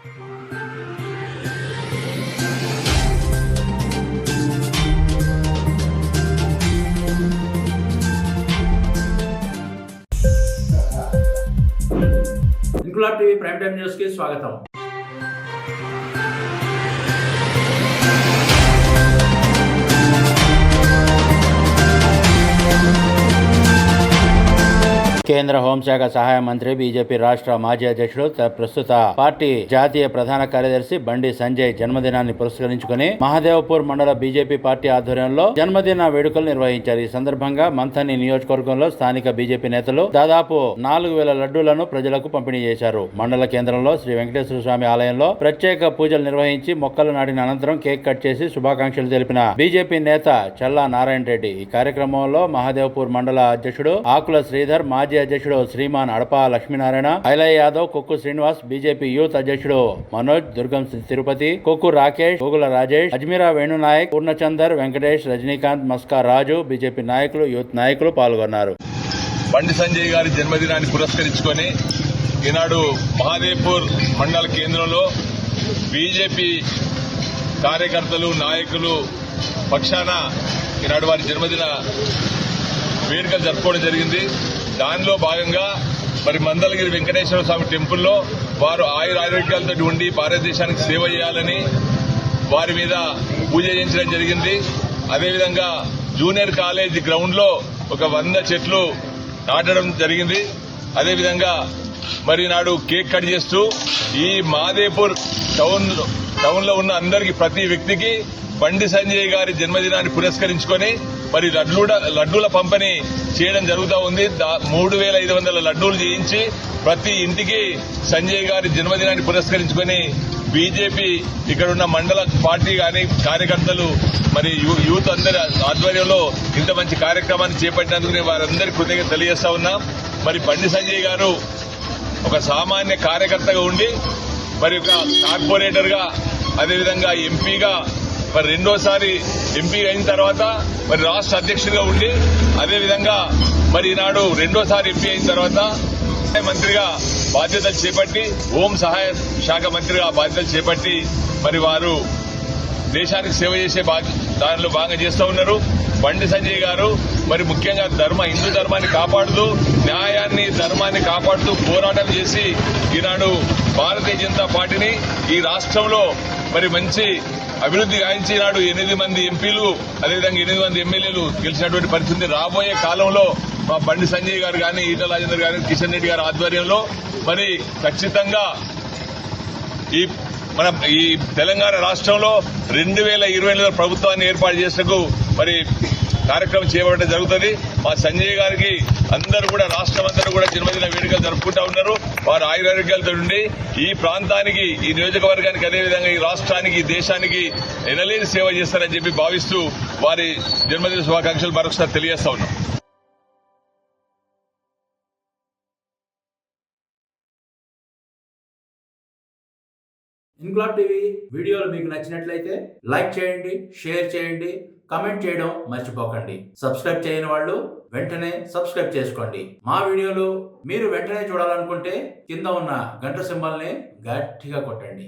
Inquilab TV prime time news కి స్వాగతం. కేంద్ర హోంశాఖ సహాయ మంత్రి, బీజేపీ రాష్ట్ర మాజీ అధ్యక్షుడు, ప్రస్తుత పార్టీ జాతీయ ప్రధాన కార్యదర్శి బండి సంజయ్ జన్మదినాన్ని పురస్కరించుకుని మహదేవ్పూర్ మండల బీజేపీ పార్టీ ఆధ్వర్యంలో జన్మదిన వేడుకలు నిర్వహించారు. ఈ సందర్భంగా మంథని నియోజకవర్గంలో స్థానిక బీజేపీ నేతలు దాదాపు 4000 లడ్డూలను ప్రజలకు పంపిణీ చేశారు. మండల కేంద్రంలో శ్రీ వెంకటేశ్వర స్వామి ఆలయంలో ప్రత్యేక పూజలు నిర్వహించి మొక్కలు నాటిన అనంతరం కేక్ కట్ చేసి శుభాకాంక్షలు తెలిపిన బీజేపీ నేత చల్లా నారాయణ రెడ్డి. ఈ కార్యక్రమంలో మహదేవ్పూర్ మండల అధ్యక్షుడు ఆకుల శ్రీధర్, మాజీ అధ్యక్షుడు శ్రీమాన్ అడప లక్ష్మీనారాయణ, ఐలయ్య యాదవ్, కొక్కు శ్రీనివాస్, బీజేపీ యూత్ అధ్యక్షుడు మనోజ్, దుర్గం తిరుపతి, కొక్కు రాకేష్, గోగుల రాజేష్, అజ్మీరా వేణునాయక్, పూర్ణచందర్, వెంకటేష్, రజనీకాంత్, మస్కా రాజు, బీజేపీ నాయకులు, యూత్ నాయకులు పాల్గొన్నారు. బండి సంజయ్ గారి జన్మదినాన్ని పురస్కరించుకొని ఈనాడు మహదేవ్పూర్ మండల కేంద్రంలో బీజేపీ కార్యకర్తలు, నాయకులు పక్షాన ఈనాడు వారి జన్మదిన వేడుకలు జరుపుకోవడం జరిగింది. దానిలో భాగంగా మరి మందలగిరి వెంకటేశ్వర స్వామి టెంపుల్లో వారు ఆరోగ్యాలతో ఉండి భారతదేశానికి సేవ చేయాలని వారి మీద పూజ చేయించడం జరిగింది. అదేవిధంగా జూనియర్ కాలేజ్ గ్రౌండ్ లో ఒక 100 చెట్లు నాటడం జరిగింది. అదేవిధంగా మరి నాడు కేక్ కట్ చేస్తూ ఈ మహదేవ్పూర్ టౌన్ లో ఉన్న అందరికి, ప్రతి వ్యక్తికి బండి సంజయ్ గారి జన్మదినాన్ని పురస్కరించుకొని మరి లడ్డూల పంపిణీ చేయడం జరుగుతూ ఉంది. 3500 లడ్డూలు చేయించి ప్రతి ఇంటికి సంజయ్ గారి జన్మదినాన్ని పురస్కరించుకొని బీజేపీ ఇక్కడున్న మండల పార్టీ కానీ కార్యకర్తలు మరి యూత్ అందరి ఆధ్వర్యంలో ఇంత మంచి కార్యక్రమాన్ని చేపట్టినందుకు నేను వారందరికీ కృతజ్ఞత తెలియజేస్తా ఉన్నా. మరి బండి సంజయ్ గారు ఒక సామాన్య కార్యకర్తగా ఉండి మరి ఒక కార్పొరేటర్ గా, అదేవిధంగా ఎంపీగా, మరి రెండోసారి ఎంపీ అయిన తర్వాత మరి రాష్ట్ర అధ్యక్షుడిగా ఉండి, అదేవిధంగా మరి ఈనాడు రెండోసారి ఎంపీ అయిన తర్వాత మంత్రిగా బాధ్యతలు చేపట్టి, హోం సహాయ శాఖ మంత్రిగా బాధ్యతలు చేపట్టి మరి వారు దేశానికి సేవ చేసే దానిలో భాగంగా చేస్తూ ఉన్నారు. బండి సంజయ్ గారు మరి ముఖ్యంగా హిందూ ధర్మాన్ని కాపాడుతూ, న్యాయాన్ని, ధర్మాన్ని కాపాడుతూ పోరాటం చేసి ఈనాడు భారతీయ జనతా పార్టీని ఈ రాష్ట్రంలో మరి మంచి అభివృద్ధి గాయించి నాడు 8 మంది ఎంపీలు, అదేవిధంగా 8 మంది ఎమ్మెల్యేలు గెలిచినటువంటి పరిస్థితి. రాబోయే కాలంలో మా బండి సంజయ్ గారు కానీ, ఈటల రాజేందర్ గారు, కిషన్ రెడ్డి గారి ఆధ్వర్యంలో మరి ఖచ్చితంగా ఈ తెలంగాణ రాష్ట్రంలో 2020లో ప్రభుత్వాన్ని ఏర్పాటు చేసేందుకు మరి కార్యక్రమం చేపట్టడం జరుగుతుంది. మా సంజయ్ గారికి అందరూ కూడా, రాష్ట్రం అందరూ కూడా జన్మదిన వేడుకలు జరుపుకుంటా ఉన్నారు. వారు ఆయురారోగ్యాలతో ఉండి ఈ ప్రాంతానికి, ఈ నియోజకవర్గానికి, అదేవిధంగా ఈ రాష్ట్రానికి, ఈ దేశానికి ఎనలేని సేవ చేస్తారని చెప్పి భావిస్తూ వారి జన్మదిన శుభాకాంక్షలు మరొకసారి తెలియజేస్తా ఉన్నాం. ఇంక్లాబ్ టీవీ వీడియోలు మీకు నచ్చినట్లయితే లైక్ చేయండి, షేర్ చేయండి, కామెంట్ చేయడం మర్చిపోకండి. సబ్స్క్రైబ్ చేయని వాళ్ళు వెంటనే సబ్స్క్రైబ్ చేసుకోండి. మా వీడియోలు మీరు వెంటనే చూడాలనుకుంటే కింద ఉన్న గంట సింబల్ని గట్టిగా కొట్టండి.